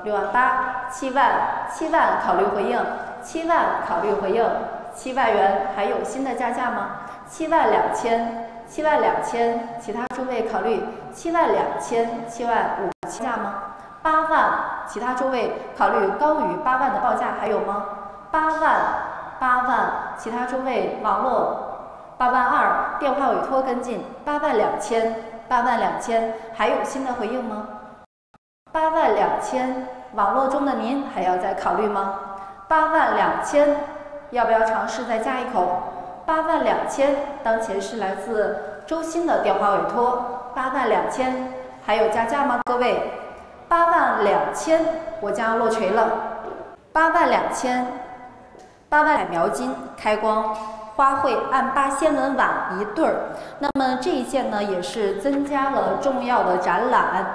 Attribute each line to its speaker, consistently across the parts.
Speaker 1: 68000、7万、7万考虑回应，7万考虑回应，7万元还有新的加价吗？72000、7万2000，其他诸位考虑72000、7万5000价吗？8万，其他诸位考虑高于8万的报价还有吗？8万，其他诸位网络8万2，电话委托跟进82000、8万2000，还有新的回应吗？8万2000，网络中的您还要再考虑吗？8万2000，要不要尝试再加一口？8万2000，当前是来自周鑫的电话委托，8万2000，还有加价吗？各位，8万2000，我将落锤了。8万2000，8万海描金开光花卉案8仙纹碗一对儿。那么这一件呢，也是增加了重要的展览。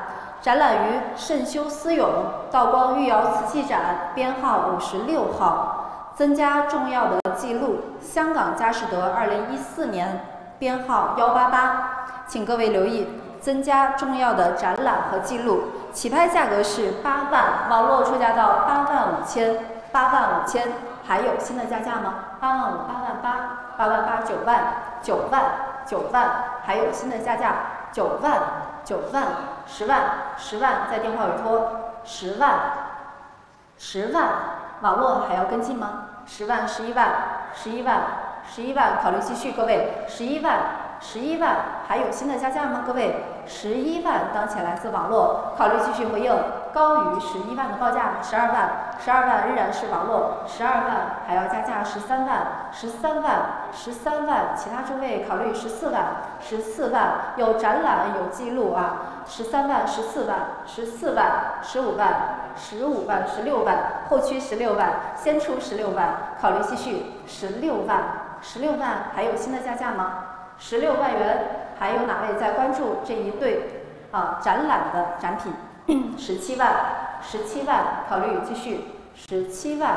Speaker 1: 展览于慎修思咏道光御窑瓷器展，编号56号，增加重要的记录。香港佳士得2014年，编号188，请各位留意，增加重要的展览和记录。起拍价格是8万，网络出价到8万5000，8万5000，还有新的加价吗？8万5、8万8、8万8、9万、9万、9万，还有新的加价，9万、9万、10万、10万，在电话委托10万、10万，网络还要跟进吗？10万、11万、11万、11万，考虑继续。各位，11万、11万，还有新的加价吗？各位，11万，当前来自网络，考虑继续回应，高于11万的报价，12万，12万仍然是网络，12万还要加价13万、13万、13万，其他诸位考虑14万、14万，有展览有记录啊，13万、14万、14万、15万、15万、16万，后区16万，先出16万，考虑继续16万、16万，还有新的加价吗？16万元，还有哪位在关注这一对展览的展品？17万、17万，考虑继续17万、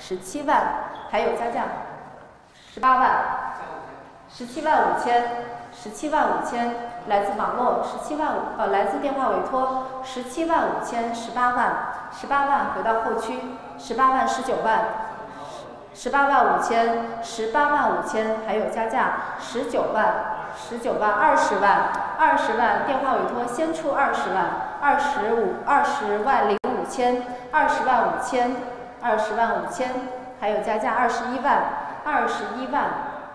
Speaker 1: 17万，还有加价18万、17万5000、17万5000，来自网络17万来自电话委托17万5000、18万、18万回到后区18万、19万。18万5000、18万5000，还有加价19万、19万、20万、20万，电话委托先出20万、20万05千、20万5000、20万5000，还有加价21万、21万、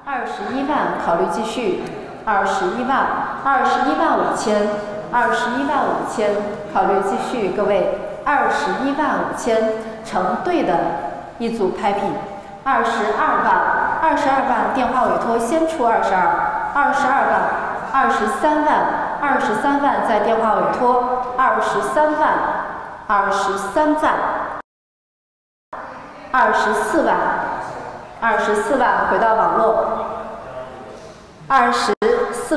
Speaker 1: 21万，考虑继续21万、21万5000、21万5000，考虑继续。各位，21万5000，成对的一组拍品。22万，22万，电话委托先出22万、23万、23万，在电话委托23万、23万、24万、24万，回到网络24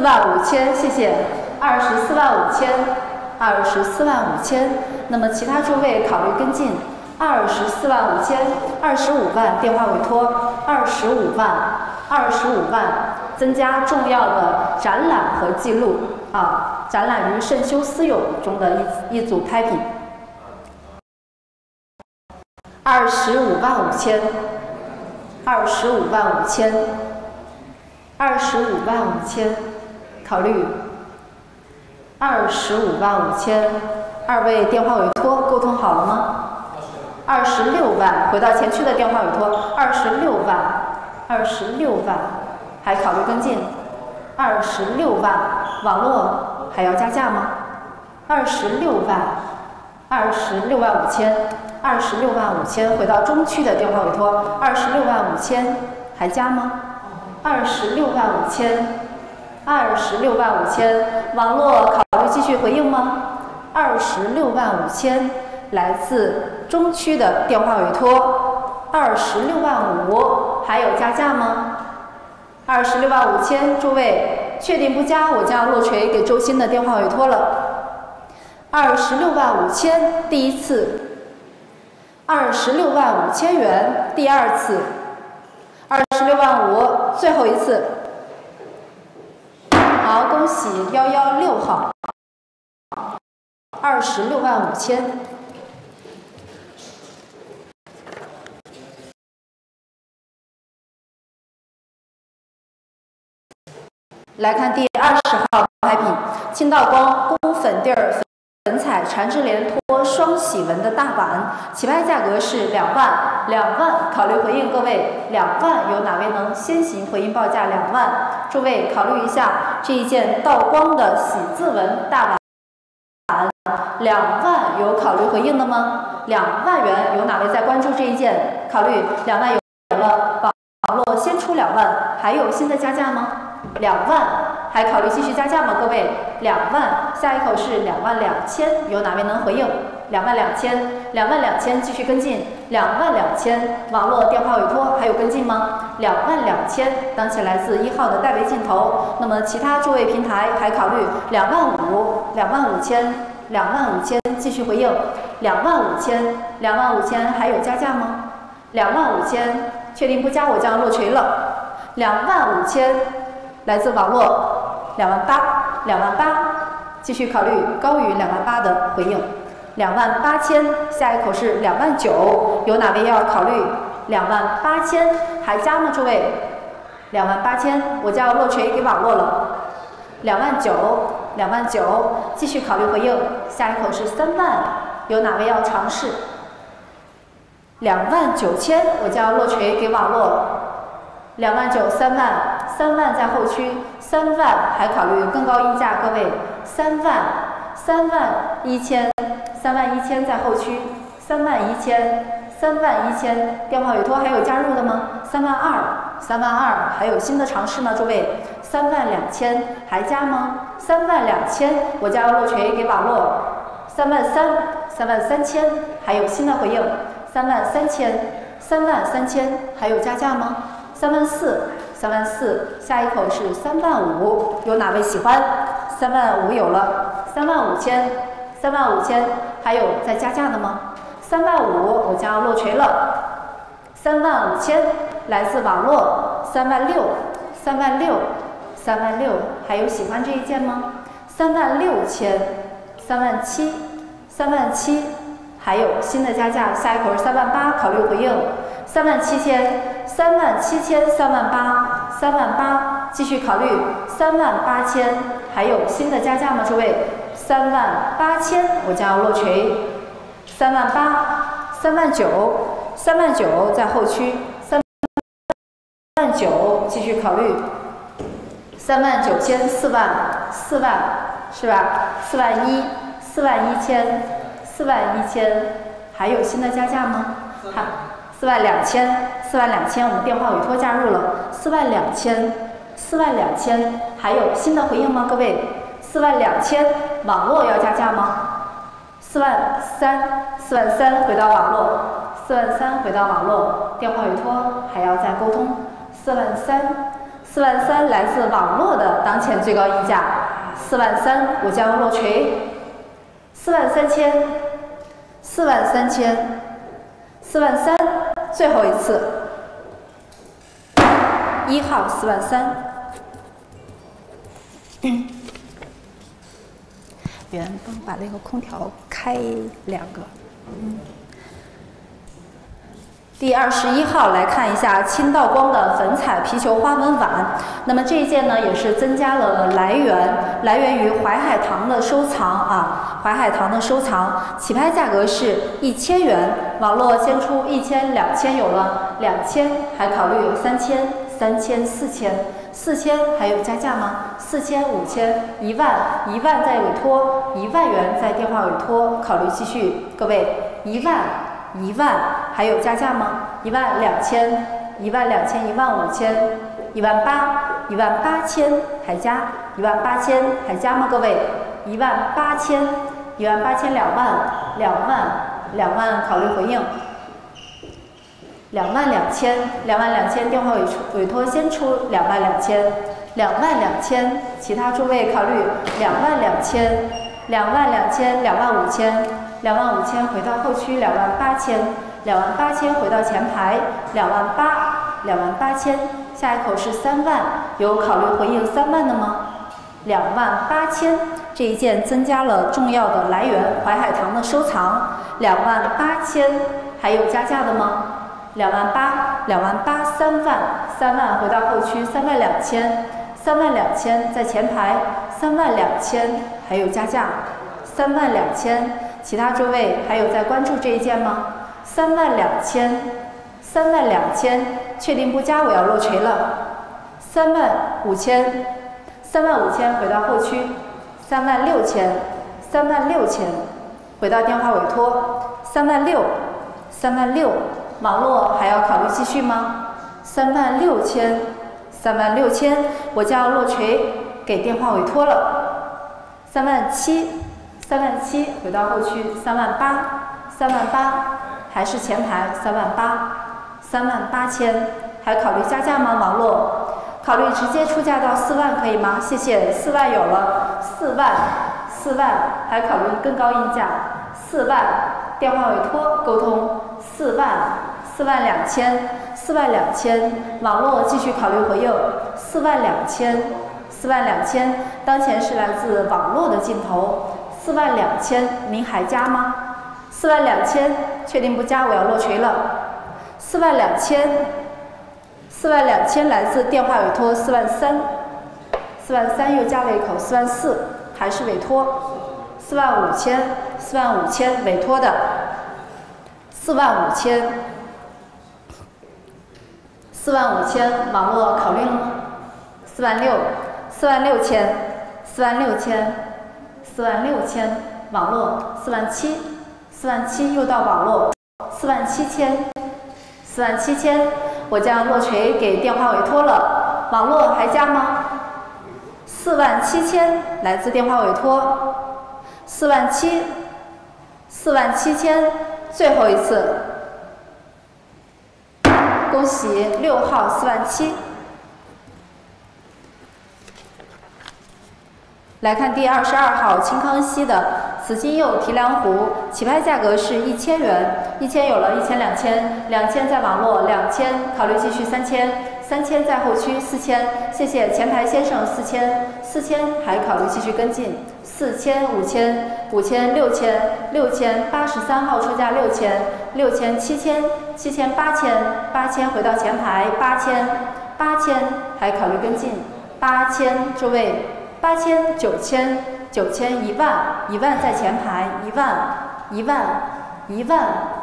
Speaker 1: 万5000，谢谢24万5000、24万5000，那么其他诸位考虑跟进。24万5000、25万，电话委托25万、25万，增加重要的展览和记录展览于慎修思咏中的一组拍品。25万5000、25万5000、25万5000，考虑25万5000，二位电话委托沟通好了吗？26万，回到前区的电话委托26万、26万，还考虑跟进26万，网络还要加价吗？26万、26万5000、26万5000，回到中区的电话委托26万5000，还加吗？26万5000、26万5000，网络考虑继续回应吗？26万5000。来自中区的电话委托26万5，还有加价吗？26万5000，诸位确定不加，我将落锤给周鑫的电话委托了。26万5000，第一次；26万5000元，第二次；26万5，最后一次。好，恭喜116号，26万5000。来看第20号拍品，青道光工粉底儿粉彩缠枝连托双喜纹的大碗，起拍价格是2万，2万考虑回应各位，2万有哪位能先行回应报价2万？诸位考虑一下，这一件道光的喜字纹大碗，2万有考虑回应的吗？2万元有哪位在关注这一件？考虑2万有了，网络先出2万，还有新的加价吗？2万。还考虑继续加价吗？各位，2万，下一口是22000，有哪位能回应？22000，22000继续跟进，22000，网络电话委托还有跟进吗？22000，当前来自1号的戴维镜头。那么其他诸位平台还考虑25000，25000继续回应，25000还有加价吗？25000，确定不加我将落锤了。25000，来自网络。28000，继续考虑高于28000的回应。28000，下一口是29000，有哪位要考虑28000还加吗？诸位，28000我就要落锤给网络了。29000，继续考虑回应。下一口是3万，有哪位要尝试？29000我就要落锤给网络。29000、3万在后区，3万还考虑更高溢价，各位31000在后区，31000，电话委托还有加入的吗？32000还有新的尝试吗？诸位，32000还加吗？32000我就要落锤给网络，33000还有新的回应，33000还有加价吗？34000，下一口是35000，有哪位喜欢？35000有了，35000还有再加价的吗？35000我将要落锤了。35000来自网络，36000还有喜欢这一件吗？36000，37000还有新的加价，下一口是38000，考虑回应37000，38000，38000继续考虑38000，还有新的加价吗？诸位，38000我将要落锤，39000在后区，39000继续考虑39000，4万是吧？41000，41000还有新的加价吗？42000，我们电话委托加入了42000，还有新的回应吗？各位，42000，网络要加价吗？43000回到网络，43000回到网络，电话委托还要再沟通，43000来自网络的当前最高溢价，43000我将落锤，43000，最后一次，1号43000。别人帮我把那个空调开2个。第21号来看一下青道光的粉彩皮球花纹碗。那么这一件呢，也是增加了来源于淮海堂的收藏啊，淮海堂的收藏，起拍价格是1000元，网络先出1000、2000有了，2000还考虑3000、4000还有加价吗？4000、5000、1万在委托，1万元在电话委托，考虑继续。各位，1万还有加价吗？12000、15000、18000还加，18000还加吗？各位，18000、2万考虑回应。22000电话委托先出22000，其他诸位考虑22000、25000回到后区28000回到前排28000，下一口是3万，有考虑回应3万的吗？28000，这一件增加了重要的来源，淮海堂的收藏，28000还有加价的吗？28000，3万回到后区32000 32000在前排，32000还有加价，32000，其他诸位还有在关注这一件吗？32000，32000，确定不加我要落锤了。35000，35000回到后区，36000，36000回到电话委托，36000，36000，网络还要考虑继续吗？36000，36000，我将落锤给电话委托了。37000，37000回到后区，38000，38000还是前排38000，38000还考虑加价吗？网络考虑直接出价到4万可以吗？谢谢，4万有了，4万还考虑更高溢价，4万电话委托沟通42000，42000，网络继续考虑回应42000，42000，当前是来自网络的镜头，42000，您还加吗？42000，确定不加我要落锤了。42000，42000来自电话委托43000，43000又加了一口44000，还是委托45000，45000委托的45000，45000网络考虑了吗？46000，46000，46000网络47000，47000又到网络47000，47000我将落锤给电话委托了，网络还加吗？47000来自电话委托47000，47000最后一次，恭喜6号47000。来看第22号清康熙的紫金釉提梁壶，起拍价格是1000元，1000有了，12000，2000在网络，2000考虑继续3000，3000在后区4000，谢谢前排先生4000还考虑继续跟进4000，5000，5000，6000，6000，83号出价6000，7000，7000，8000，8000回到前排8000还考虑跟进8000，诸位。8000，9000，9000，10000在前排10000，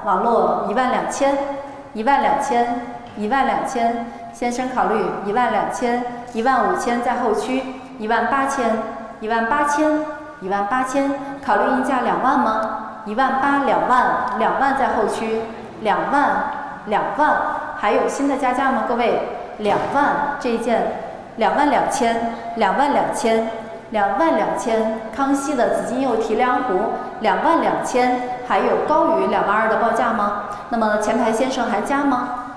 Speaker 1: 网络12000，12000，12000，先生考虑12000，15000在后区18000，18000，考虑溢价2万吗？18000，2万在后区2万，还有新的加价吗？各位，2万这一件。22000，22000，22000，康熙的紫金釉提梁壶22000，还有高于22000的报价吗？那么前排先生还加吗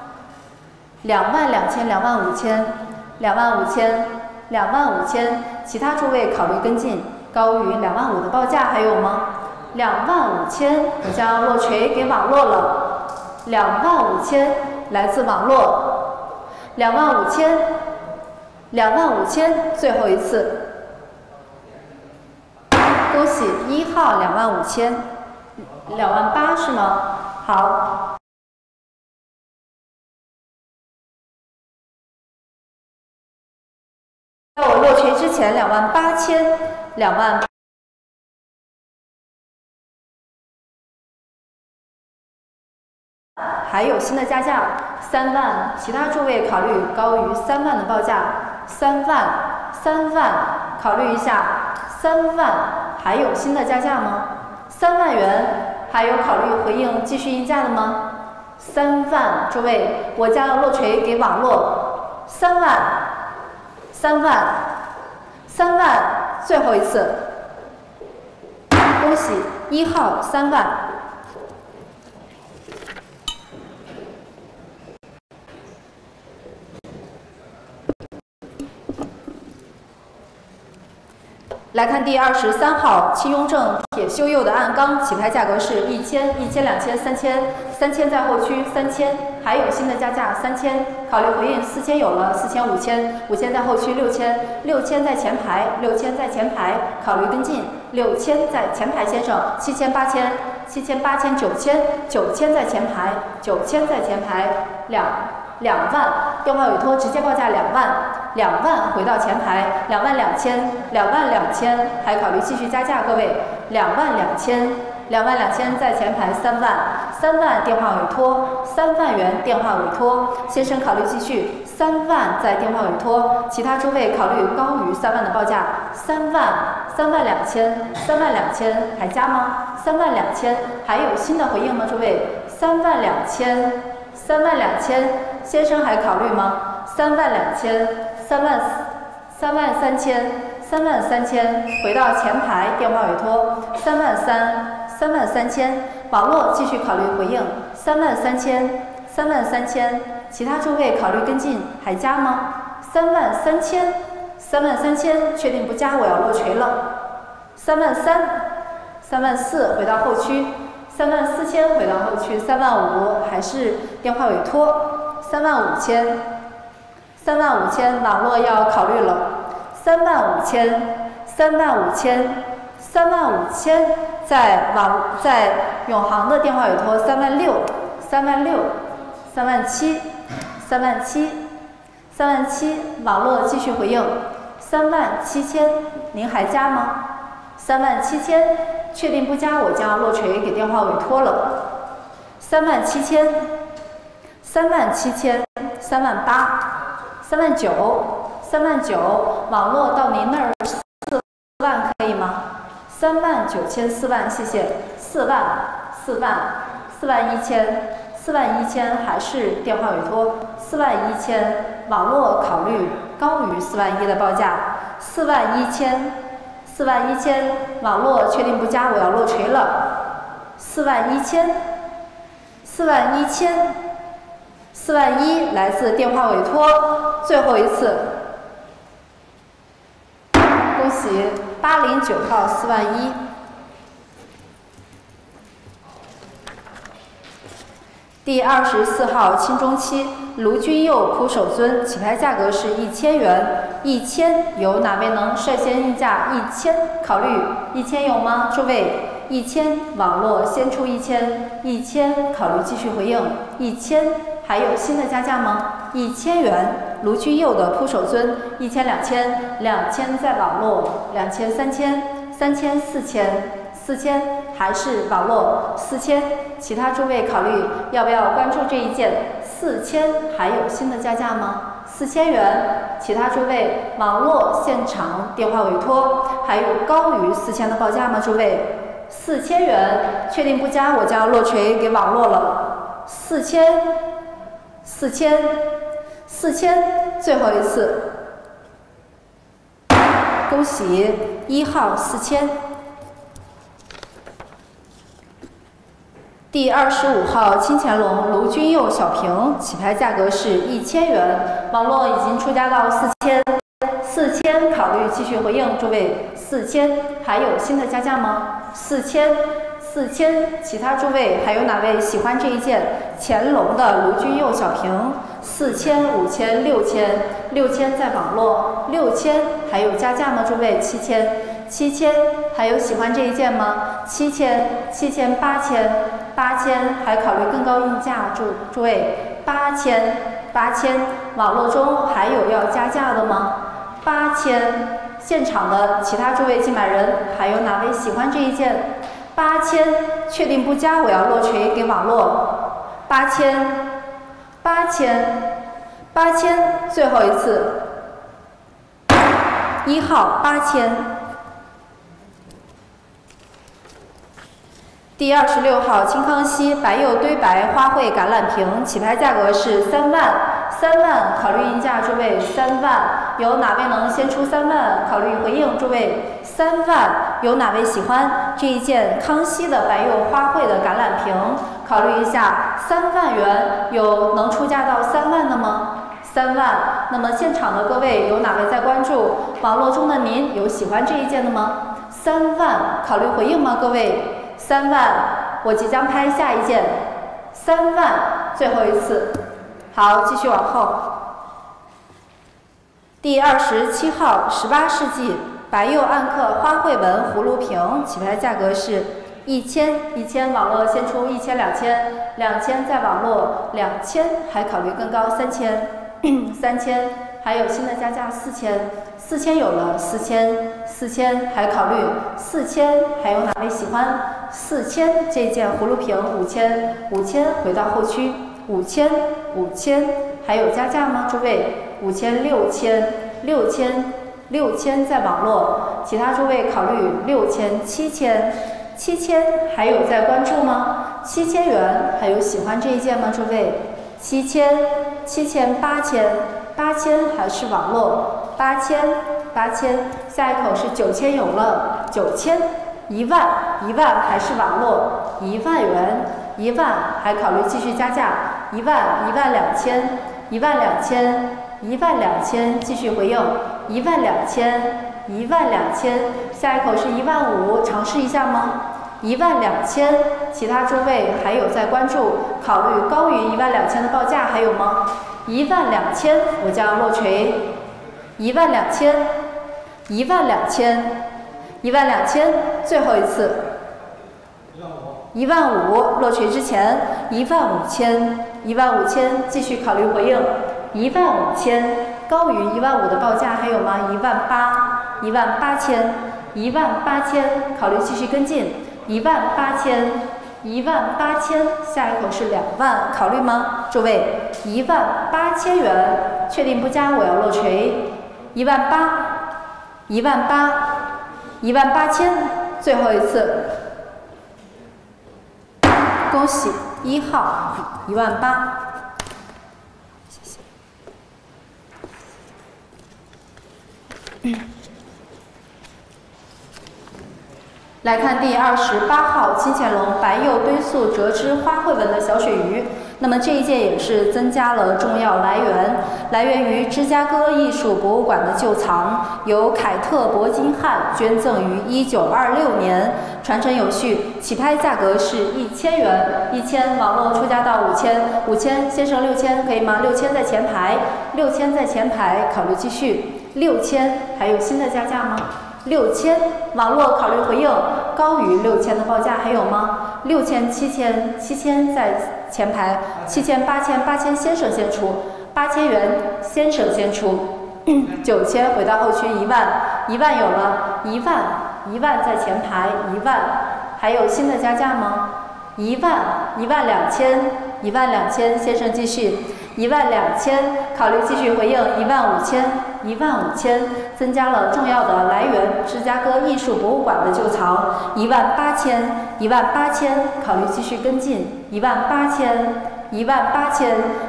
Speaker 1: ？25000，25000，25000，其他诸位考虑跟进，高于25000的报价还有吗？25000，我将落锤给网络了，25000来自网络，25000，最后一次，恭喜1号25000，28000是吗？好。在我落锤之前，28000，28000。还有新的加价3万，其他诸位考虑高于3万的报价，3万，考虑一下3万，还有新的加价吗？3万元，还有考虑回应继续议价的吗？3万，诸位，我将落锤给网络3万，最后一次，恭喜1号3万。来看第23号清雍正铁修釉的暗钢，起拍价格是1000、1000、2000、3000，3000在后区3000，还有新的加价3000，考虑回应4000有了，4000、5000在后区6000在前排，6000在前排，考虑跟进6000在前排先生，7000、8000、9000在前排，9000在前排2万，电话委托直接报价2万。2万回到前排，22000，22000，还考虑继续加价，各位，22000，22000在前排3万，3万电话委托，3万元电话委托，先生考虑继续，3万在电话委托，其他诸位考虑高于3万的报价，3万，32000，32000还加吗？32000还有新的回应吗？诸位，32000，32000，先生还考虑吗？33000，33000，回到前排电话委托33000，33000，网络继续考虑回应33000，33000，其他诸位考虑跟进还加吗？33000，33000，确定不加，我要落锤了。33000，34000回到后区，34000回到后区，35000还是电话委托，35000，35000网络要考虑了，35000，35000在永航的电话委托36000，36000，37000，37000网络继续回应37000，您还加吗？37000，确定不加，我将要落锤给电话委托了。37000，38000，38000，39000，39000，网络到您那儿4万可以吗？39000，4万，谢谢。41000，41000还是电话委托41000，网络考虑高于41000的报价41000，41000，网络确定不加，我要落锤了。41000，41000，41000来自电话委托，最后一次，恭喜809号41000。第24号轻中期卢君佑苦手尊，起拍价格是1000元，1000有哪位能率先议价1000？考虑1000有吗？诸位，1000网络先出1000，1000考虑继续回应1000，还有新的加价吗？1000元卢君佑的苦手尊，1000，2000，2000在网络，2000，3000，4000，4000还是网络4000，其他诸位考虑要不要关注这一件？4000还有新的加价吗？4000元，其他诸位网络现场电话委托还有高于4000的报价吗？诸位，4000元，确定不加，我将要落锤给网络了。4000，最后一次，恭喜1号4000。第25号金钱龙卢君佑小屏，起拍价格是1000元，网络已经出价到4000，考虑继续回应，诸位4000还有新的加价吗？4000，其他诸位还有哪位喜欢这一件乾隆的卢君佑小屏？4000，5000，6000在网络6000还有加价吗？诸位7000，还有喜欢这一件吗？7000，8000还考虑更高议价，诸位8000，网络中还有要加价的吗？8000，现场的其他诸位竞买人还有哪位喜欢这一件？8000，确定不加，我要落锤给网络8000，最后一次，1号8000。第26号清康熙白釉堆白花卉橄榄瓶，起拍价格是3万，考虑议价，诸位3万，有哪位能先出3万？考虑回应，诸位3万，有哪位喜欢这一件康熙的白釉花卉的橄榄瓶？考虑一下，3万元有能出价到3万的吗？3万，那么现场的各位有哪位在关注？网络中的您有喜欢这一件的吗？3万，考虑回应吗？各位？3万，我即将拍下一件，3万，最后一次。好，继续往后。第27号18世纪白釉暗刻花卉纹葫芦瓶，起拍价格是1000，网络先出1000，2000在网络2000，还考虑更高3000，还有新的加价4000有了，4000还考虑4000，还有哪位喜欢4000这件葫芦瓶？5000回到后区，5000还有加价吗？诸位，5000、6000在网络，其他诸位考虑6000、7000还有在关注吗？7000元还有喜欢这一件吗？诸位，7000、8000还是网络，8000，下一口是9000有了，9000，10000还是网络，10000元，10000还考虑继续加价，12000继续回应，12000，下一口是15000，尝试一下吗？12000，其他诸位还有在关注，考虑高于12000的报价还有吗？12000，我将落锤，12000，最后一次，15000落锤之前，15000继续考虑回应，15000高于15000的报价还有吗？18000考虑继续跟进，18000，下一口是20000，考虑吗？诸位，18000元，确定不加我要落锤，18000，最后一次，恭喜1号18000。来看第28号金钱龙白釉堆塑折枝花卉纹的小水鱼，那么这一件也是增加了重要来源于芝加哥艺术博物馆的旧藏，由凯特·伯金汉捐赠于1926年，传承有序，起拍价格是1000元，1000网络出价到5000，先生6000可以吗？6000在前排，6000在前排，考虑继续，6000还有新的加价吗？6000，网络考虑回应，高于6000的报价还有吗？6000、7000在前排，7000、8000先生先出，8000元先生先出，9000回到后区10000有了，10000在前排，10000还有新的加价吗？12000先生继续，12000考虑继续回应15000，增加了重要的来源，芝加哥艺术博物馆的旧藏，18000考虑继续跟进18000，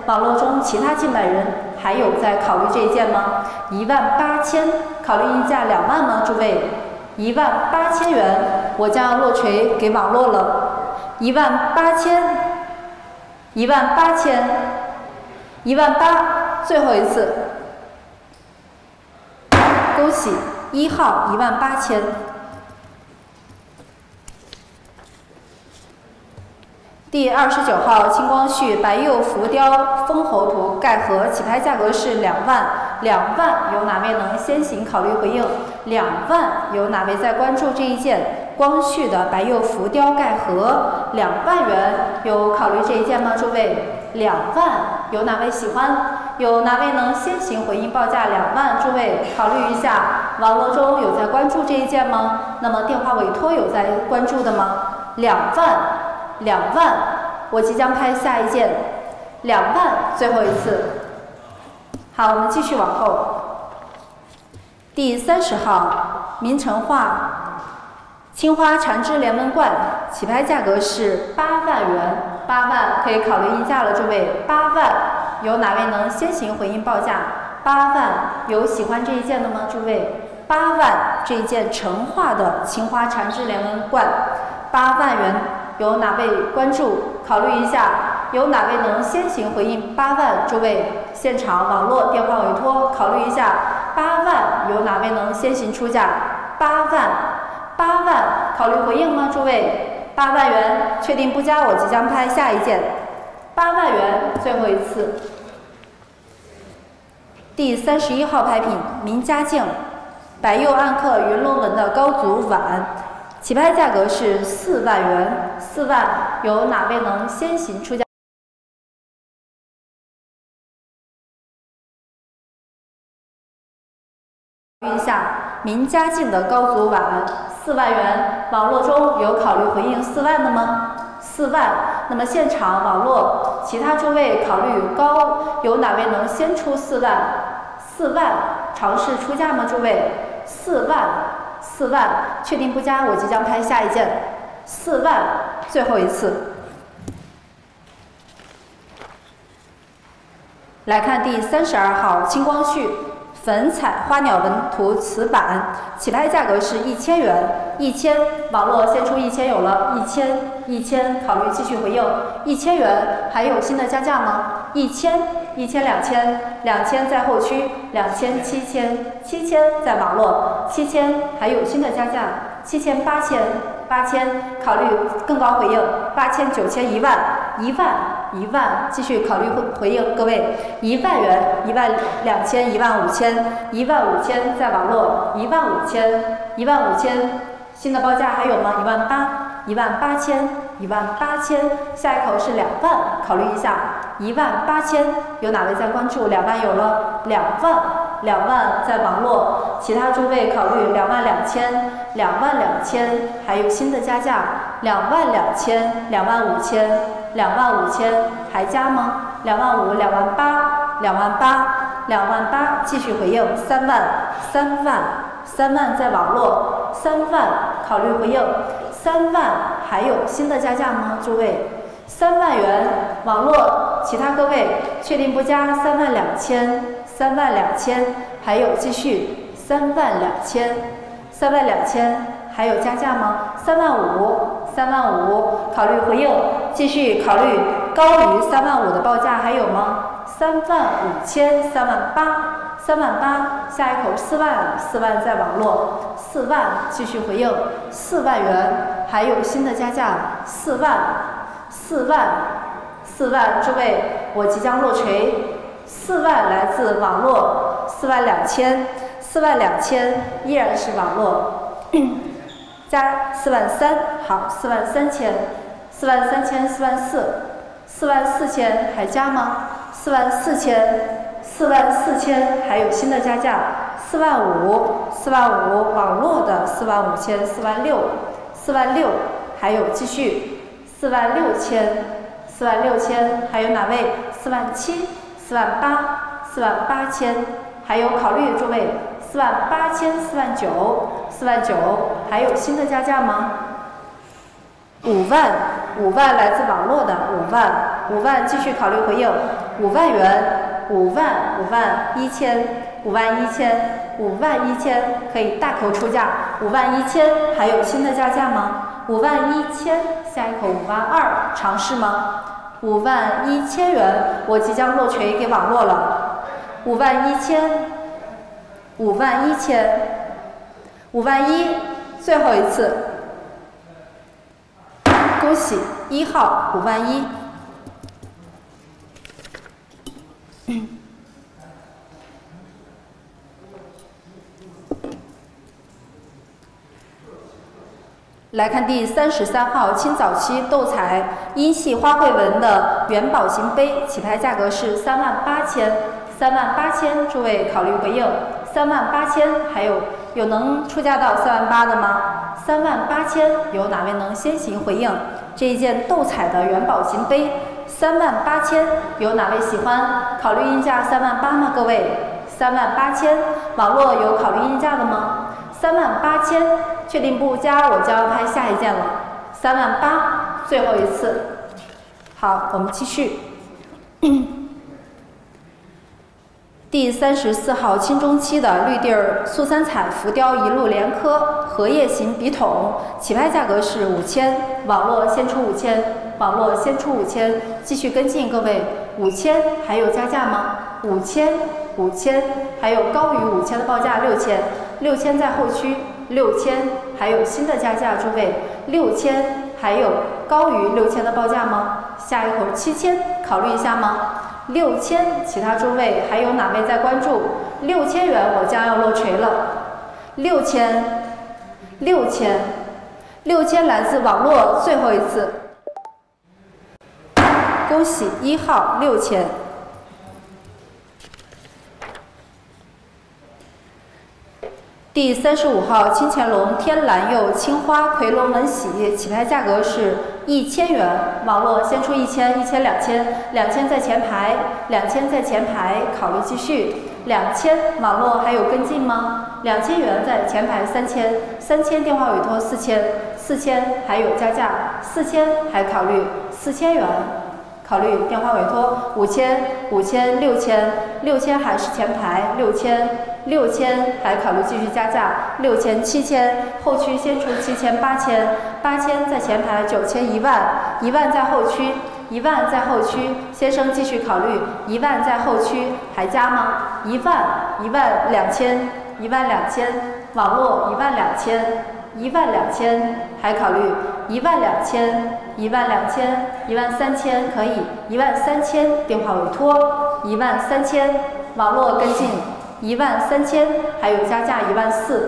Speaker 1: 网络中其他竞买人还有在考虑这一件吗？18000考虑溢价2万吗？诸位，18000元，我将要落锤给网络了，18000，最后一次，恭喜1号18000。第29号青光绪白釉浮雕封喉图盖盒，起拍价格是2万，有哪位能先行考虑回应？2万，有哪位在关注这一件光绪的白釉浮雕盖盒？2万元，有考虑这一件吗？诸位，2万，有哪位喜欢？有哪位能先行回应报价2万？诸位考虑一下，网络中有在关注这一件吗？那么电话委托有在关注的吗？2万，我即将拍下一件，2万，最后一次。好，我们继续往后。第30号明成画青花缠枝连纹冠，起拍价格是8万元，8万可以考虑溢价了，诸位，8万，有哪位能先行回应报价？8万，有喜欢这一件的吗？诸位，8万这一件成画的青花缠枝连纹冠，8万元，有哪位关注？考虑一下，有哪位能先行回应8万？诸位，现场网络电话委托，考虑一下，8万，有哪位能先行出价？8万，考虑回应吗？诸位，8万元，确定不加，我即将拍下一件，8万元，最后一次。第31号拍品名家境白釉暗刻云龙纹的高足碗，起拍价格是4万元，4万，有哪位能先行出价？名家境的高足碗4万元，网络中有考虑回应4万的吗？4万。那么现场网络其他诸位考虑高，有哪位能先出4万？4万，尝试出价吗？诸位，4万，4万，确定不加，我即将拍下一件，4万，最后一次。来看第32号青光绪粉彩花鸟纹图瓷板，起拍价格是1000元，1000，网络先出1000有了，1000，考虑继续回应，1000元，还有新的加价吗？1000，2000在后区，2000，7000在网络，7000，还有新的加价，7000，8000，考虑更高回应，8000，9000，1万，继续考虑回应，各位，1万元，12000，15000，15000在网络，15000，新的报价还有吗？18000，18000，下一口是2万，考虑一下，18000，有哪位在关注？2万有了，2万在网络，其他诸位考虑22000，22000，还有新的加价，22000，25000，25000还加吗？25000，28000，28000，继续回应3万在网络，3万考虑回应，3万还有新的加价吗？诸位，3万元，网络其他各位确定不加？32000，还有继续32000，还有加价吗？35000，考虑回应，继续考虑高于35000的报价还有吗？35000，38000，下一口4万在网络，4万继续回应4万元，还有新的加价4万，诸位我即将落锤，4万来自网络，42000，依然是网络，加43000，好，43000，44000，44000还加吗？44000，还有新的加价，45000，网络的45000，46000，还有继续46000，还有哪位？47000，48000，48000，还有考虑诸位48000，49000，还有新的加价吗？5万来自网络的5万继续考虑回应5万元，51000，51000可以大口出价51000，还有新的加价吗？51000，下一口52000，尝试吗？51000元，我即将落锤给网络了，51000，最后一次，恭喜1号51000。来看第33号清早期斗彩阴系花卉纹的元宝型杯，起拍价格是38000，诸位考虑回应38000，还有能出价到38000的吗？38000，有哪位能先行回应这一件斗彩的元宝型杯？38000，有哪位喜欢？考虑阴价38000吗？各位，38000，网络有考虑阴价的吗？38000，确定不加，我将要拍下一件了。38000，最后一次。好，我们继续。第34号清中期的绿地儿素三彩浮雕一路连科荷叶形笔筒，起拍价格是5000，网络先出5000，继续跟进，各位5000，还有加价吗？5000，还有高于5000的报价6000在后区，6000，还有新的加价，诸位6000，还有高于6000的报价吗？下一口7000，考虑一下吗？6000，其他诸位还有哪位在关注？6000元，我将要落锤了。6000，来自网络，最后一次，恭喜1号6000。第35号金钱龙天蓝釉青花夔龙纹喜，起拍价格是1000元。网络先出1000、1000、2000，2000在前排，2000在前排，考虑继续。2000，网络还有跟进吗？2000元在前排3000，3000电话委托4000，4000还有加价，4000还考虑4000元。考虑电话委托5000，5000、6000还是前排6000还考虑继续加价6000、7000，后区先出7000、8000在前排9000、10000在后区，10000在后区，先生继续考虑10000在后区还加吗？10000、12000，网络12000还考虑12000、13000可以13000电话委托13000，网络跟进13000还有加价14000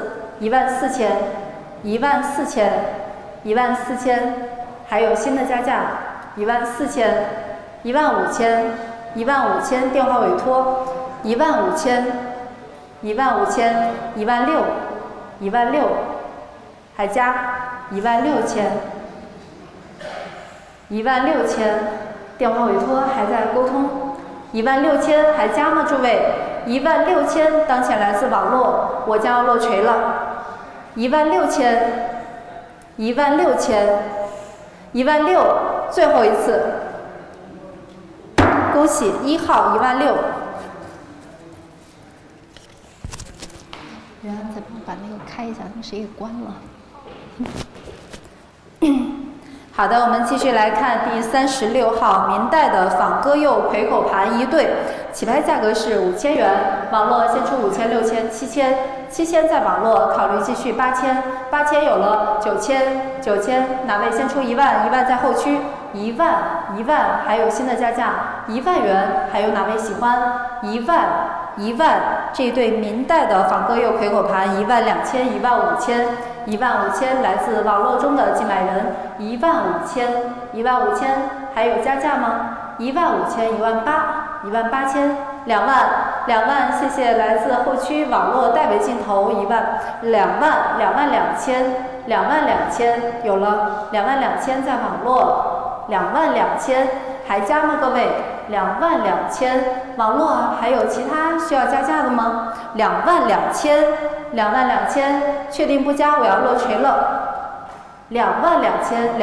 Speaker 1: 还有新的加价15000电话委托15000还加16000电话委托还在沟通16000还加吗？诸位16000当前来自网络，我将要落锤了16000最后一次，恭喜1号16000。然后再把那个开一下，那谁给关了？好的，我们继续来看第36号明代的仿鸽釉夔口盘一对，起拍价格是5000元，网络先出5000、6000、7000在网络，考虑继续8000有了9000，哪位先出10000在后区10000还有新的加价10000元，还有哪位喜欢10000这一对明代的仿鸽釉夔口盘12000、15000来自网络中的竞买人15000还有加价吗？15000、18000、20000，谢谢来自后区网络代为镜头22000有了22000在网络22000还加吗？各位22000，网络还有其他需要加价的吗？22000，确定不加我要落锤了。22000、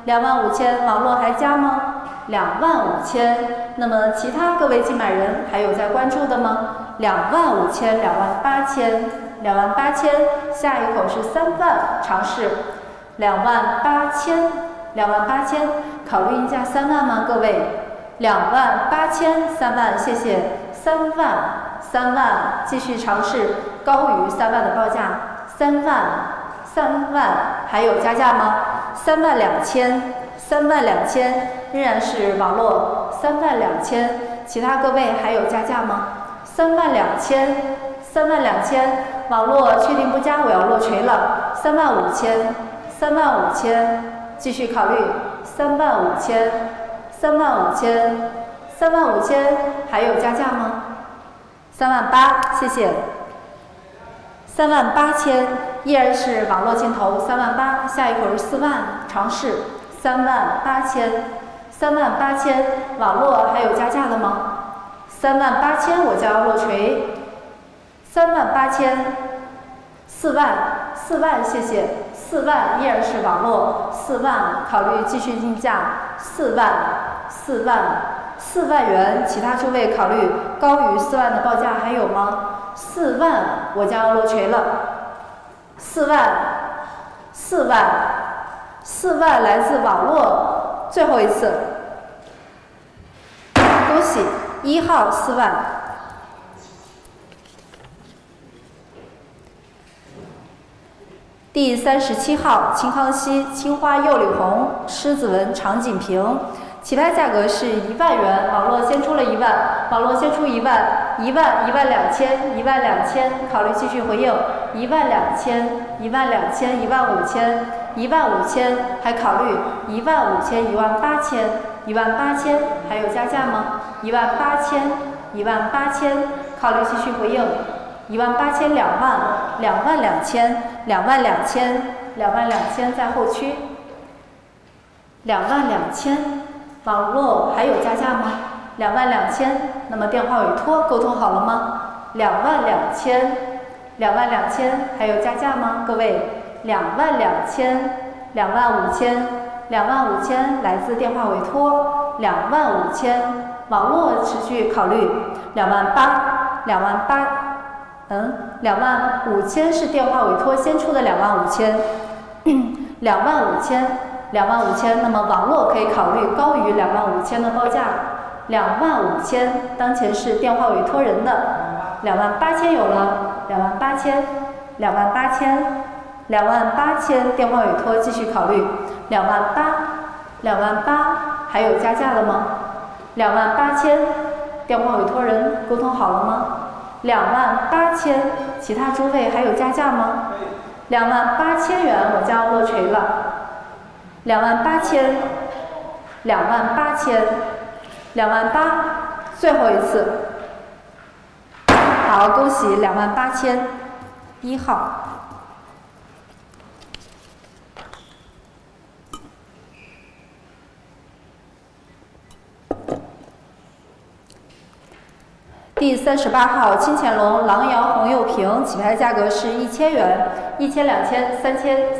Speaker 1: 25000，网络还加吗？25000，那么其他各位竞买人还有在关注的吗？25000、28000，下一口是3万，尝试28000，考虑议价3万吗？各位28000、3万，谢谢3万，继续尝试高于3万的报价3万，还有加价吗？32000，仍然是网络32000，其他各位还有加价吗？32000，网络确定不加我要落锤了35000，继续考虑35000，还有加价吗？38000，谢谢。38000依然是网络镜头38000，下一口是4万，尝试38000，网络还有加价的吗？38000我就要落锤，38000，4万，谢谢，4万依然是网络4万，考虑继续竞价4万元，其他诸位考虑高于4万的报价还有吗？4万我将要落锤了，4万来自网络，最后一次，恭喜1号4万。第37号清康熙青花釉里红狮子纹长锦屏，起拍价格是10000元，网络先出了10000，12000，考虑继续回应12000，15000，还考虑15000、18000，还有加价吗？18000，考虑继续回应18000、2万、22000、22000、22000在后区，22000，网络还有加价吗？22000，那么电话委托沟通好了吗？22000，22000还有加价吗？各位，22000、25000、25000来自电话委托，25000，网络持续考虑25000是电话委托先出的25000，25000，那么网络可以考虑高于25000的报价，25000当前是电话委托人的，28000有了，28000电话委托继续考虑28000还有加价的吗？28000电话委托人沟通好了吗？28000其他诸位还有加价吗？28000元我将落锤了，28000，最后一次，好，恭喜28000，一号。第38号金钱龙狼窑红釉瓶，起拍价格是1000元，1000、2000、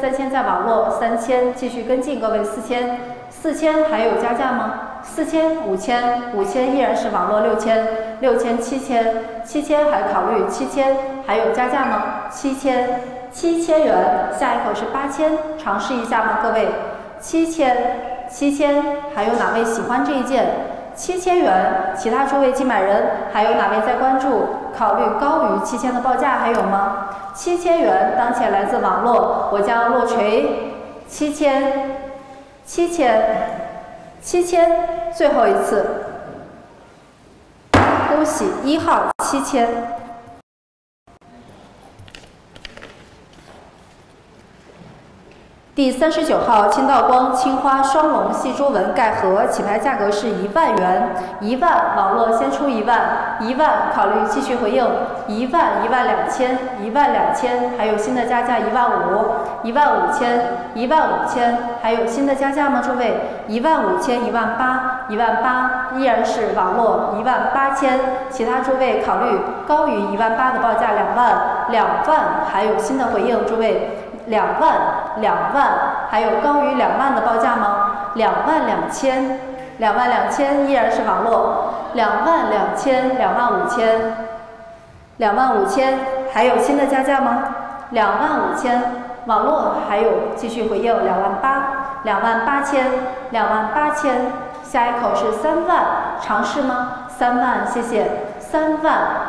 Speaker 1: 3000在网络，3000继续跟进，各位4000还有加价吗？4000、5000依然是网络6000、7000还考虑7000还有加价吗？7000元，下一口是8000，尝试一下吗？各位，7000还有哪位喜欢这一件？7000元，其他诸位竞买人还有哪位在关注？考虑高于7000的报价还有吗？7000元，当前来自网络，我将落锤7000，最后一次，恭喜一号7000。第39号青道光青花双龙细珠纹盖盒，起拍价格是1万元，1万网络先出1万，1万考虑继续回应，1万、12000、12000，还有新的加价15000、15000还有新的加价吗？诸位，15000、18000依然是网络18000，其他诸位考虑高于18000的报价2万还有新的回应，诸位。2万，还有高于2万的报价吗？22000依然是网络22000、25000还有新的加价吗？25000，网络还有继续回应28000，下一口是3万，尝试吗？3万，谢谢，3万，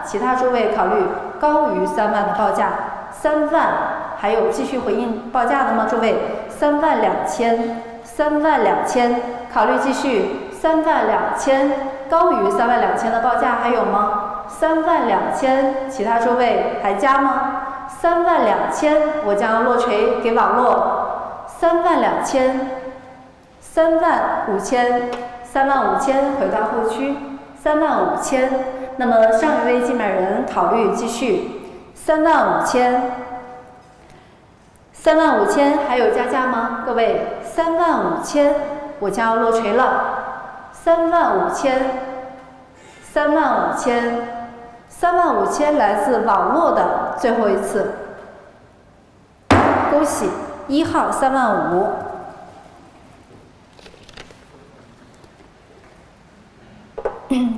Speaker 1: 其他诸位考虑高于3万的报价。3万，还有继续回应报价的吗？诸位，32000，考虑继续32000，高于32000的报价还有吗？32000，其他诸位还加吗？32000，我将落锤给网络，32000，35000回到后区，35000，那么上一位竞买人考虑继续。35000还有加价吗？各位，35000我将要落锤了，35000来自网络的最后一次，恭喜一号35000。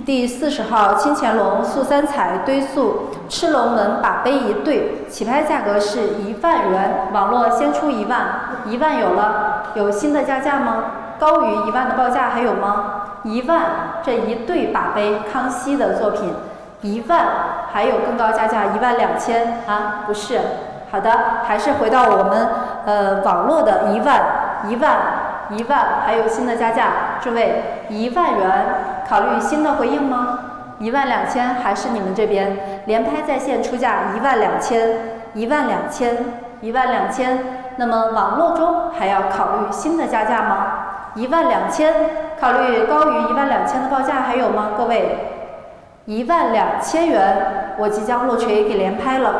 Speaker 1: 第40号金钱龙素三彩堆塑赤龙纹把杯一对，起拍价格是1万元，网络先出1万，1万有了，有新的加价吗？高于1万的报价还有吗？1万，这一对把杯康熙的作品，1万，还有更高加价12000啊？不是，好的，还是回到我们网络的1万，还有新的加价，诸位1万元。考虑新的回应吗？12000还是你们这边连拍在线出价12000，那么网络中还要考虑新的加价吗？12000，考虑高于12000的报价还有吗？各位12000元，我即将落锤给连拍了。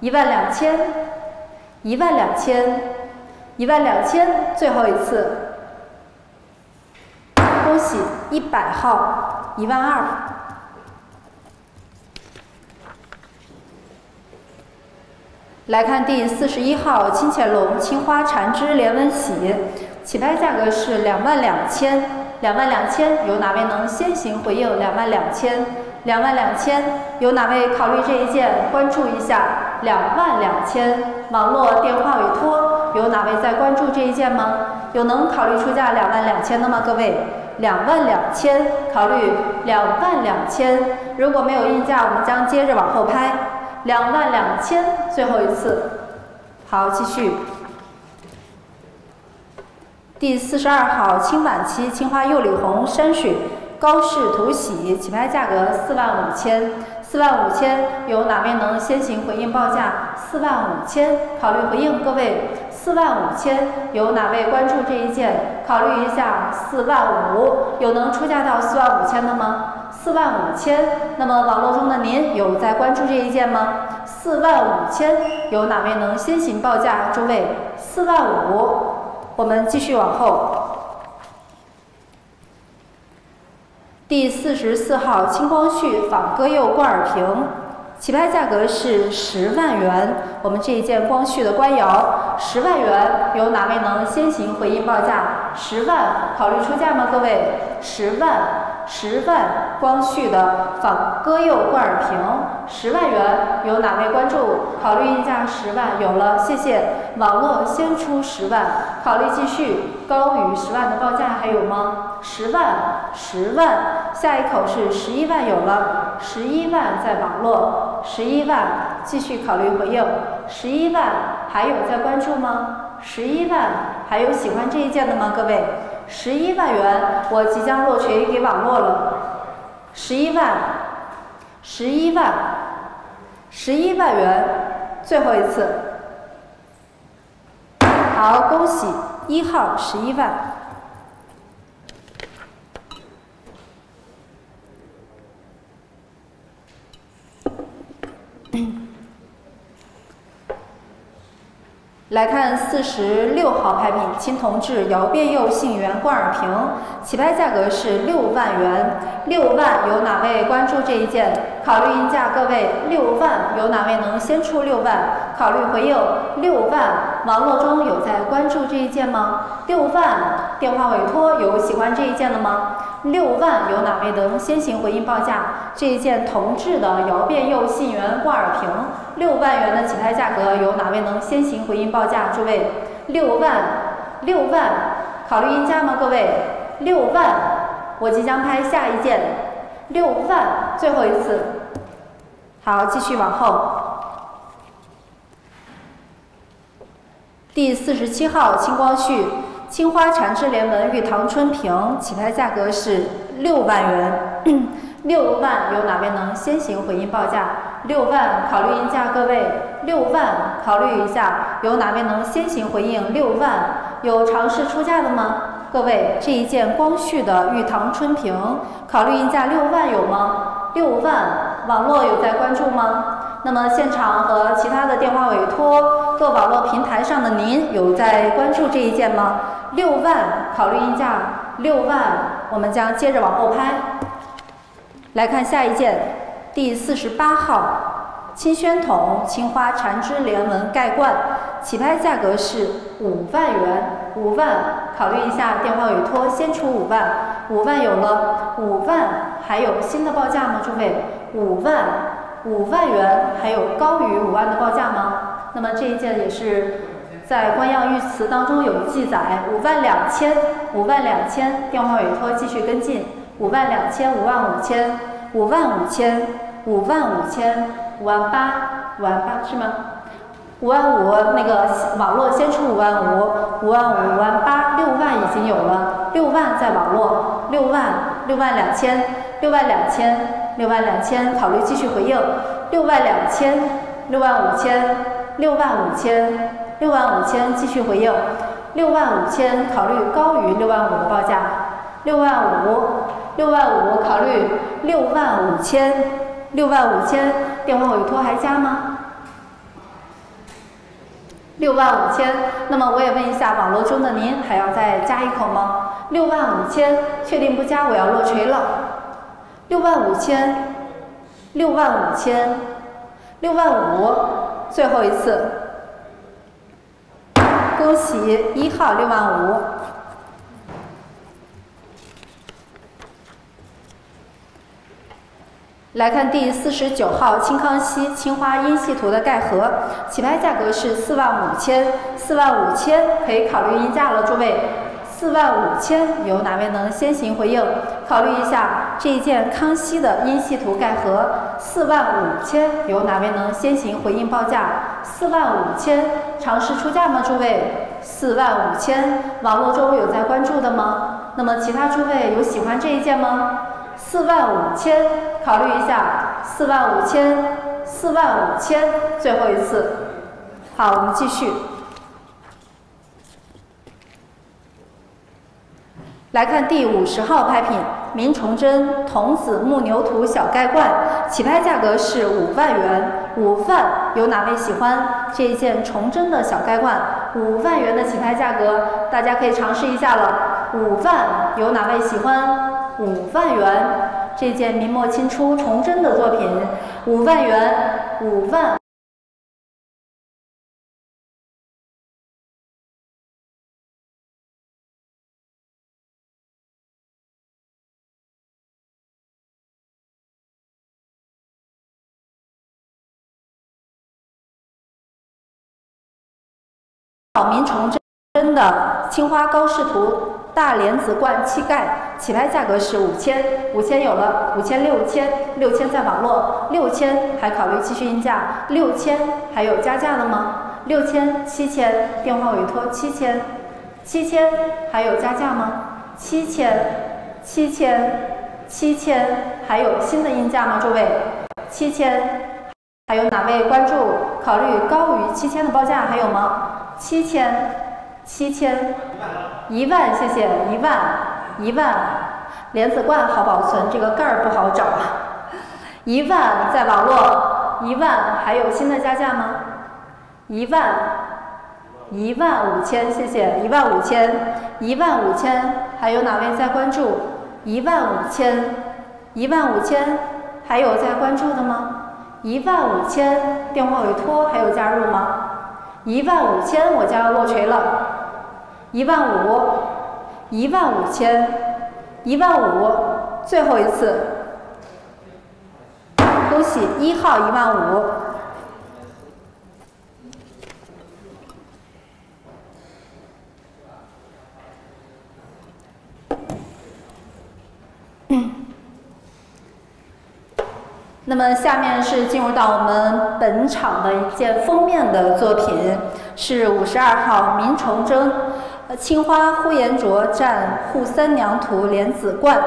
Speaker 1: 12000，12000，12000，最后一次。恭喜100号12000。来看第41号金钱龙青花缠枝连纹喜，起拍价格是22000，22000，有哪位能先行回应22000？22000，有哪位考虑这一件？关注一下22000，网络电话委托，有哪位在关注这一件吗？有能考虑出价22000的吗？各位，22000，考虑22000，如果没有应价，我们将接着往后拍。22000，最后一次。好，继续。第42号青晚期青花釉里红山水高氏图喜，起拍价格45000，45000，有哪位能先行回应报价？45000，考虑回应。各位，45000，有哪位关注这一件？考虑一下45000，有能出价到45000的吗？45000，那么网络中的您有在关注这一件吗？45000，有哪位能先行报价？诸位，45000，我们继续往后。第44号青光绪仿歌釉罐耳瓶，起拍价格是10万元。我们这一件光绪的官窑10万元，有哪位能先行回应报价？10万，考虑出价吗？各位，10万，光绪的仿歌釉罐耳瓶10万元，有哪位关注？考虑应价10万，有了，谢谢。网络先出10万，考虑继续。高于10万的报价还有吗？10万，下一口是11万，有了，11万在网络，11万，继续考虑回应。11万，还有在关注吗？11万，还有喜欢这一件的吗？各位，11万元，我即将落锤给网络了。11万元，最后一次。好，恭喜1号11万。来看46号拍品青铜制窑变釉杏园罐耳瓶，起拍价格是6万元。6万，有哪位关注这一件？考虑应价，各位6万，有哪位能先出6万？考虑回应6万，网络中有在关注这一件吗？6万，电话委托有喜欢这一件的吗？6万，有哪位能先行回应报价？这一件铜制的窑变釉杏园罐耳瓶，6万元的起拍价格，有哪位能先行回应报价？诸位，6万，考虑应价吗？各位，6万，我即将拍下一件，6万，最后一次。好，继续往后。第47号青光绪青花缠枝连纹玉堂春瓶，起拍价格是6万元。6万，有哪位能先行回应报价？6万，考虑应价，各位，6万，考虑一下，有哪位能先行回应6万？有尝试出价的吗？各位，这一件光绪的玉堂春瓶，考虑应价6万有吗？6万，网络有在关注吗？那么现场和其他的电话委托各网络平台上的您有在关注这一件吗？6万，考虑应价6万，我们将接着往后拍。来看下一件，第48号青宣筒青花缠枝连纹盖罐，起拍价格是5万元。5万，考虑一下，电话委托先出5万，5万有了，5万，还有新的报价吗？诸位，5万元，还有高于5万的报价吗？那么这一件也是在官样御词当中有记载，52000，电话委托继续跟进，52000，55000，55000，55000，58000，58000是吗？55000，那个网络先出55000，55000，58000，6万已经有了，6万在网络，62000，62000，62000，考虑继续回应，62000，65000，65000，65000，继续回应，65000，考虑高于65000的报价，65000， 6万5考虑6万5千，6万5千，电话委托还加吗？6万5千，那么我也问一下网络中的您，还要再加一口吗？6万5千，确定不加，我要落锤了。6万5千，6万5千，6万5，最后一次，恭喜1号6万5。来看第49号清康熙青花阴系图的盖盒，起拍价格是4万5千，4万5千可以考虑议价了，诸位。4万5千，有哪位能先行回应？考虑一下这一件康熙的阴系图盖盒，4万5千，有哪位能先行回应报价？4万5千，尝试出价吗？诸位，4万5千，网络中有在关注的吗？那么其他诸位有喜欢这一件吗？4万5千，考虑一下，4万5千，4万5千，最后一次。好，我们继续。来看第50号拍品，明崇祯童子木牛图小盖罐，起拍价格是5万元，5万，有哪位喜欢这一件崇祯的小盖罐？5万元的起拍价格，大家可以尝试一下了。5万，有哪位喜欢？5万元，这件明末清初崇祯的作品，5万元，5万。明崇祯的青花高视图大莲子罐漆盖，起拍价格是5千，5千有了，5千6千，6千在网络，6千还考虑继续议价，6千还有加价的吗？6千、7千，电话委托7千，7千还有加价吗？7千、7千、7千，还有新的议价吗？诸位，7千，还有哪位关注考虑高于7千的报价还有吗？7千、7千、1万，谢谢，1万、1万，莲子罐好保存，这个盖儿不好找啊。1万在网络，1万，还有新的加价吗？1万、1万5千，谢谢，1万5千、1万5千，还有哪位在关注？1万5千、1万5千，还有在关注的吗？1万5千，电话委托还有加入吗？1万5千，我将要落锤了。1万5， 1万5千，1万5，最后一次，恭喜1号1万5。那么下面是进入到我们本场的一件封面的作品，是52号明崇祯青花呼延灼战扈三娘图莲子罐。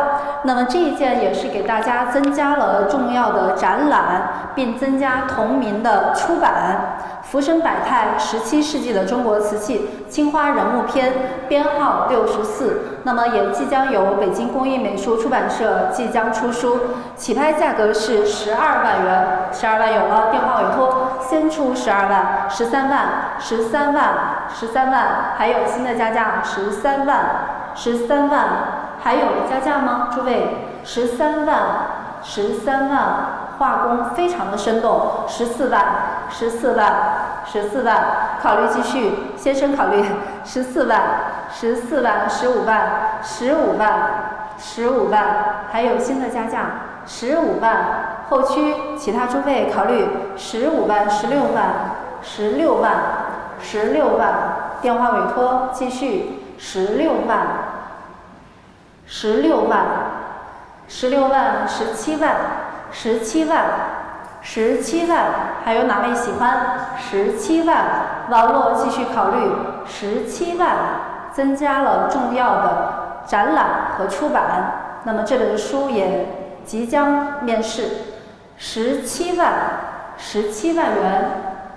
Speaker 1: 那么这一件也是给大家增加了重要的展览，并增加同名的出版。浮生百态，17世纪的中国瓷器青花人物篇，编号64。那么也即将由北京工艺美术出版社即将出书，起拍价格是12万元，12万有了，电话委托先出12万、13万、13万、13万，还有新的加价13万、13万，还有加价吗？诸位，13万、13万，画工非常的生动，14万、14万、14万，考虑继续，先生考虑14万、14万、15万、15万、15万，还有新的加价15万，后区其他诸位考虑15万、16万、16万、16万，电话委托继续16万、16万、16万、17万、17万、17万，还有哪位喜欢17万？网络继续考虑17万，增加了重要的展览和出版。那么这本书也即将面世，17万、17万元，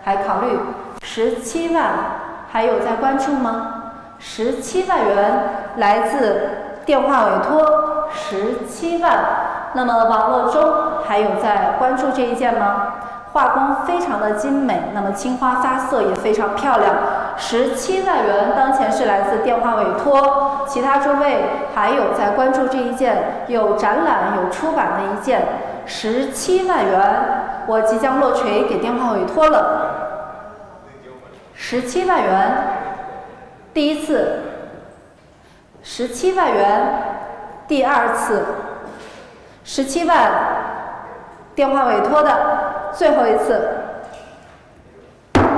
Speaker 1: 还考虑17万，还有在关注吗？17万元来自电话委托17万。那么网络中还有在关注这一件吗？画工非常的精美，那么青花发色也非常漂亮。17万元，当前是来自电话委托。其他诸位还有在关注这一件有展览有出版的一件，17万元，我即将落锤给电话委托了。17万元，第一次；17万元，第二次；17万，电话委托的最后一次。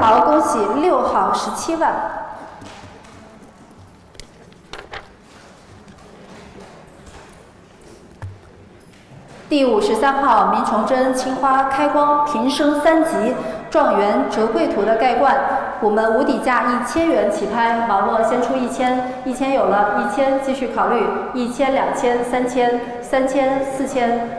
Speaker 1: 好，恭喜6号17万。第53号明崇祯青花开光平升3级状元折桂图的盖罐，我们无底价1000元起拍，网络先出1000，1000有了，1000继续考虑，1000、2000、3000、4000、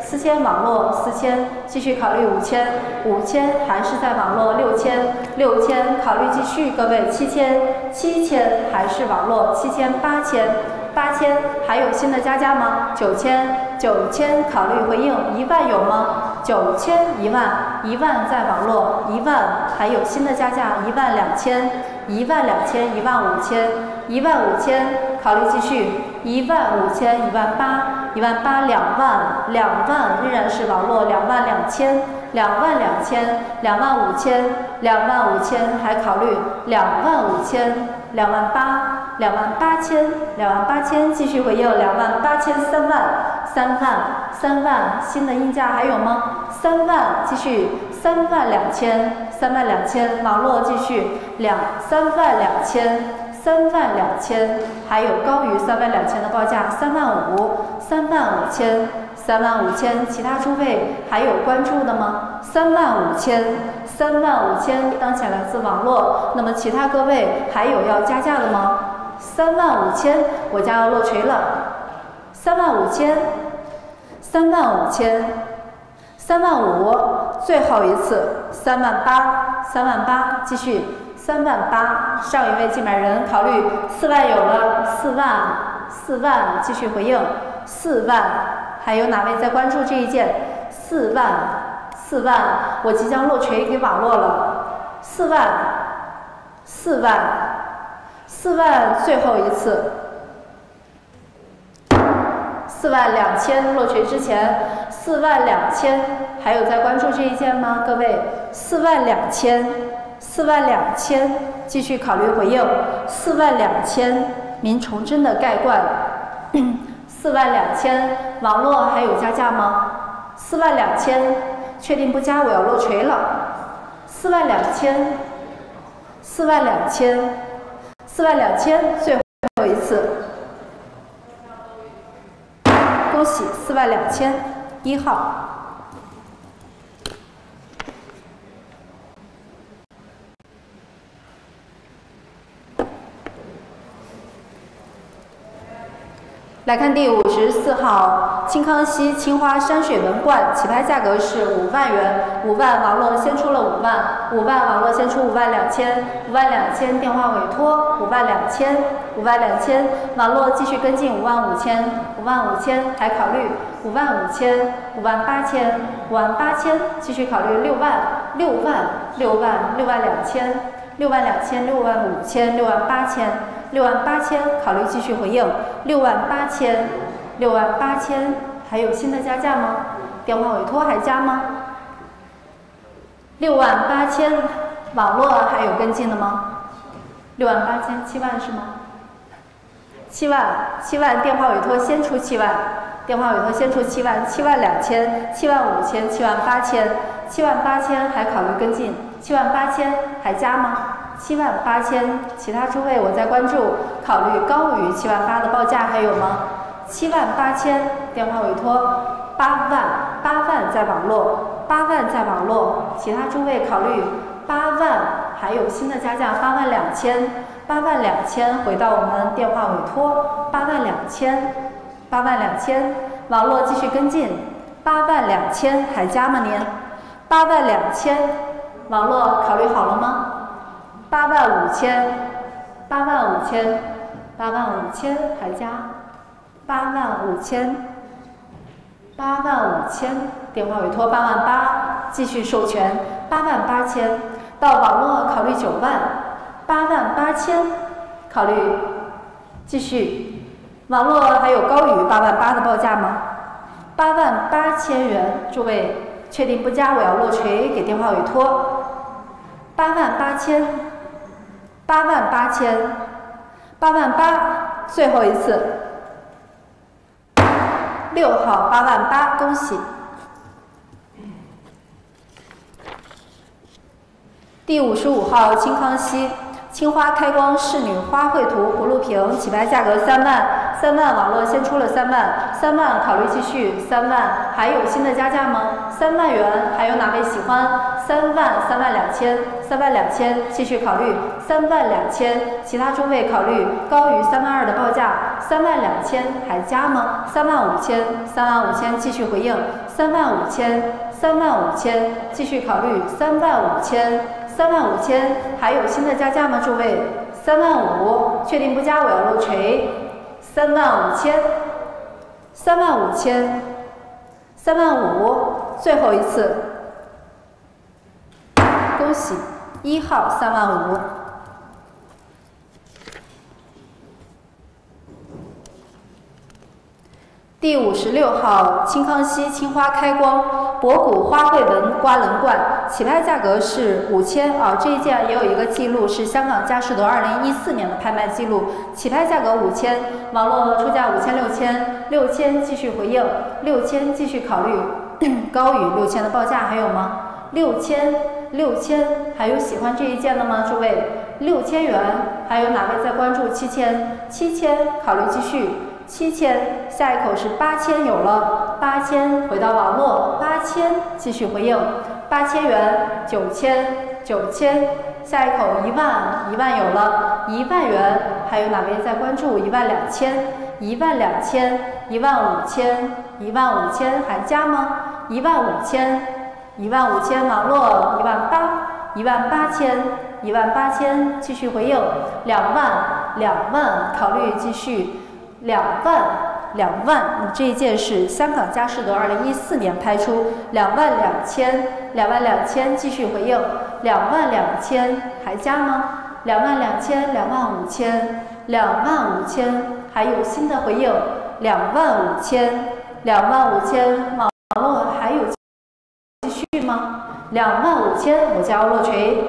Speaker 1: 4000网络4000，继续考虑5000还是在网络6000考虑继续，各位7000还是网络8000还有新的加吗？9000考虑回应1万有吗？9000、1万在网络1万，还有新的加价12000、12000、15000考虑继续15000、18000、18000、2万仍然是网络22000、25000还考虑25000、28000继续回应28000、3万新的印价还有吗？3万继续32000网络继续32000还有高于32000的报价35000，其他诸位还有关注的吗？35000当前来自网络，那么其他各位还有要加价的吗？35000我将要落锤了，35000，最后一次38000继续38000，上一位竞买人考虑4万有了，4万继续回应4万，还有哪位在关注这一件？4万，我即将落锤给网络了，4万最后一次，42000落锤之前，42000还有在关注这一件吗？各位，42000继续考虑回应，42000明崇祯的盖罐，42000网络还有加价吗？42000确定不加我要落锤了，42000最后一次，恭喜42000 1号。来看第54号清康熙青花山水纹罐，起拍价格是5万元，5万网络先出了5万网络先出52000电话委托52000网络继续跟进55000还考虑55000、58000继续考虑6万62000、65000、68000考虑继续回应68000还有新的加价吗？电话委托还加吗？68000网络还有跟进的吗？68000 7万是吗？7万电话委托先出7万72000、75000、78000还考虑跟进78000还加吗？78000，其他诸位我在关注，考虑高于78000的报价还有吗？78000电话委托8万在网络其他诸位考虑8万，还有新的加价82000回到我们电话委托82000网络继续跟进82000还加吗您？82000网络考虑好了吗？85000还加85000 85000，电话委托88000，继续授权88000，到网络考虑9万，88000，考虑继续，网络还有高于88000的报价吗？88000元，诸位确定不加，我要落锤给电话委托88000，88000，88000，最后一次。6号88000，恭喜！第55号清康熙，青花开光仕女花卉图葫芦瓶，起拍价格3万，3万网络先出了3万，3万考虑继续，3万还有新的加价吗？3万元，还有哪位喜欢？3万，32000，32000继续考虑，32000，其他中位考虑高于32000的报价，32000还加吗？35000，35000继续回应，35000，35000继续考虑，35000，35000还有新的加价吗？诸位，35000，确定不加，我要落锤，35000，35000，35000，最后一次，恭喜！1号35000。第56号清康熙青花开光博古花卉纹刮棱罐，起拍价格是5000啊，这一件也有一个记录，是香港佳士得2014年的拍卖记录，起拍价格5000，网络出价5000，6000继续回应，6000继续考虑，高于6000的报价还有吗？6000，还有喜欢这一件的吗？诸位，6000元，还有哪位在关注7000，考虑继续。7000，下一口是8000，有了8000，回到网络8000，继续回应8000元，9000，下一口1万，1万有了1万元，还有哪位在关注12000，15000，15000还加吗？15000，网络18000，18000继续回应2万，考虑继续。2万，这一件是香港佳士得2014年拍出，22000，继续回应，22000还加吗？22000，25000，25000还有新的回应，25000，网络还有继续吗？25000，我就要落锤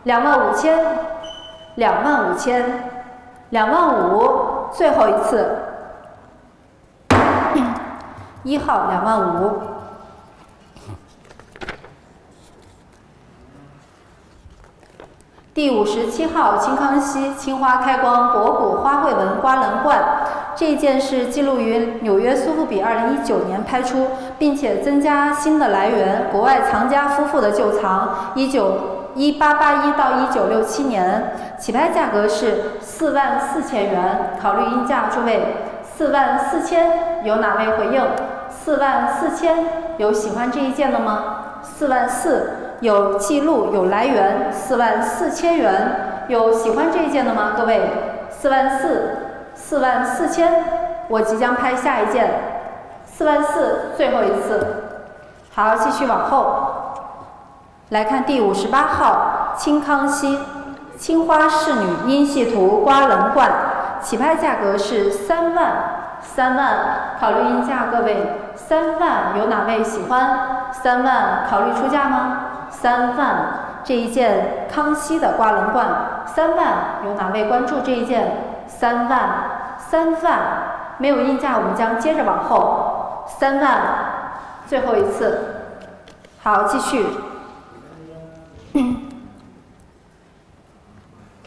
Speaker 1: ，25000，25000，25000，最后一次，1号25000。第57号清康熙青花开光博古花卉纹刮棱罐，这一件是记录于纽约苏富比2019年拍出，并且增加新的来源，国外藏家夫妇的旧藏，1881到1967年，起拍价格是44000元，考虑应价，诸位，44000有哪位回应？44000有喜欢这一件的吗？44000有记录有来源，44000元有喜欢这一件的吗？各位，44000，我即将拍下一件，44000最后一次，好，继续往后。来看第58号清康熙青花仕女阴细图刮棱罐，起拍价格是3万，考虑应价，各位，3万有哪位喜欢？3万考虑出价吗？3万，这一件康熙的刮棱罐，3万有哪位关注这一件？3万，没有应价，我们将接着往后，3万，最后一次，好，继续。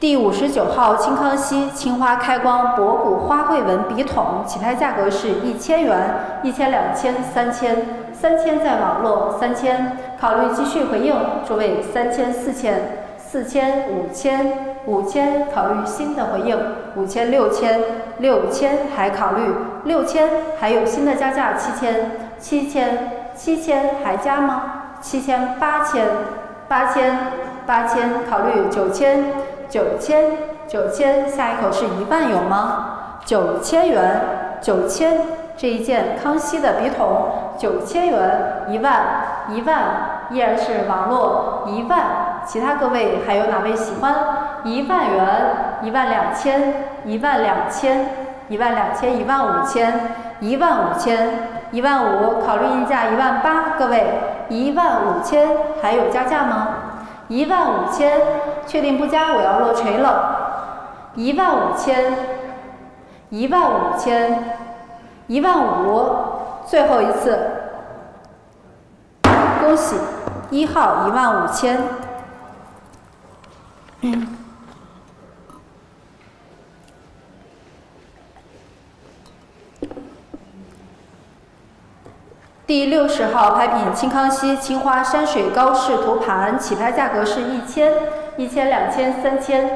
Speaker 1: 第59号清康熙青花开光博古花卉纹笔筒，起拍价格是1000元，1000，2000，3000在网络3000，考虑继续回应，诸位3000，4000，5000考虑新的回应，5000，6000还考虑6000，还有新的加价7000，还加吗？7000，8000，考虑9000，下一口是1万有吗？9000元，这一件康熙的笔筒9000元，1万，1万，依然是网络1万。其他各位还有哪位喜欢？1万元，12000，12000，12000，15000，15000，15000，15000，15000，考虑溢价18000，各位15000还有加价吗？15000，确定不加，我要落锤了。15000，15000，15000，15000，最后一次，恭喜1号15000。第60号牌品清康熙青花山水高氏图盘，起拍价格是1000、1000、2000、3000、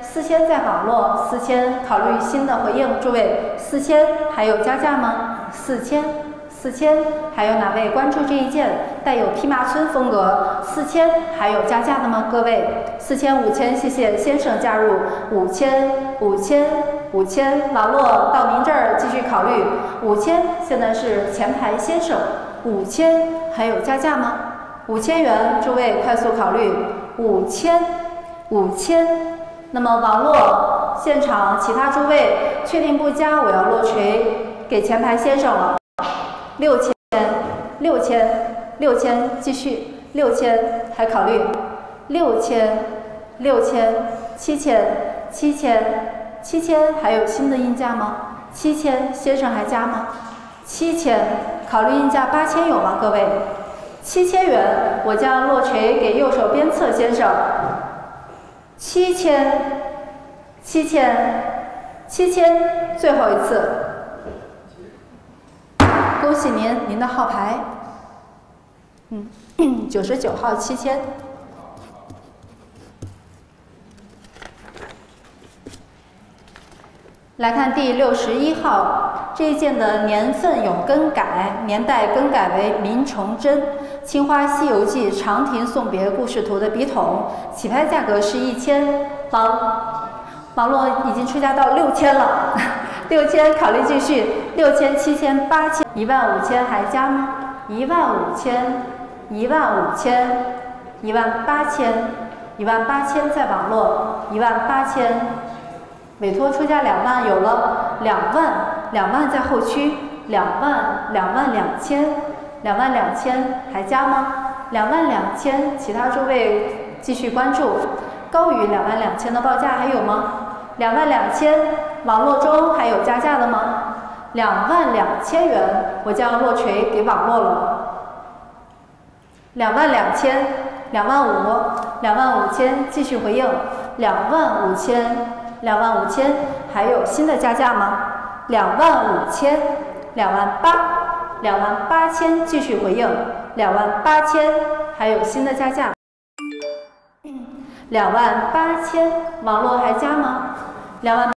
Speaker 1: 4000在网络，4000考虑新的回应，诸位4000还有加价吗？4000，还有哪位关注这一件带有匹马村风格？4000还有加价的吗？各位4000、5000，谢谢先生加入5000，网络到您这儿继续考虑5000，现在是前排先生5000还有加价吗？5000元，诸位快速考虑5000。那么网络现场其他诸位确定不加，我要落锤给前排先生了。6000，继续6000，还考虑6000，7000，还有新的印价吗？7000，先生还加吗？7000，考虑印价8000有吗？各位，7000元，我将落锤给右手边侧先生。7000，最后一次。恭喜您的号牌，99号7000。来看第61号，这一件的年份有更改，年代更改为明崇祯，《青花西游记》长亭送别故事图的笔筒，起拍价格是1000，网络已经出价到6000了，6000考虑继续，6000、7000、8000、15000还加吗？15000，15000，18000，18000在网络，18000。委托出价2万有了，2万在后区，22000还加吗？22000，其他诸位继续关注，高于22000的报价还有吗？22000，网络中还有加价的吗？22000元，我将落锤给网络了。22000，25000，继续回应，25000，还有新的加价吗？25000，28000，继续回应，28000，还有新的加价，28000，网络还加吗？28000。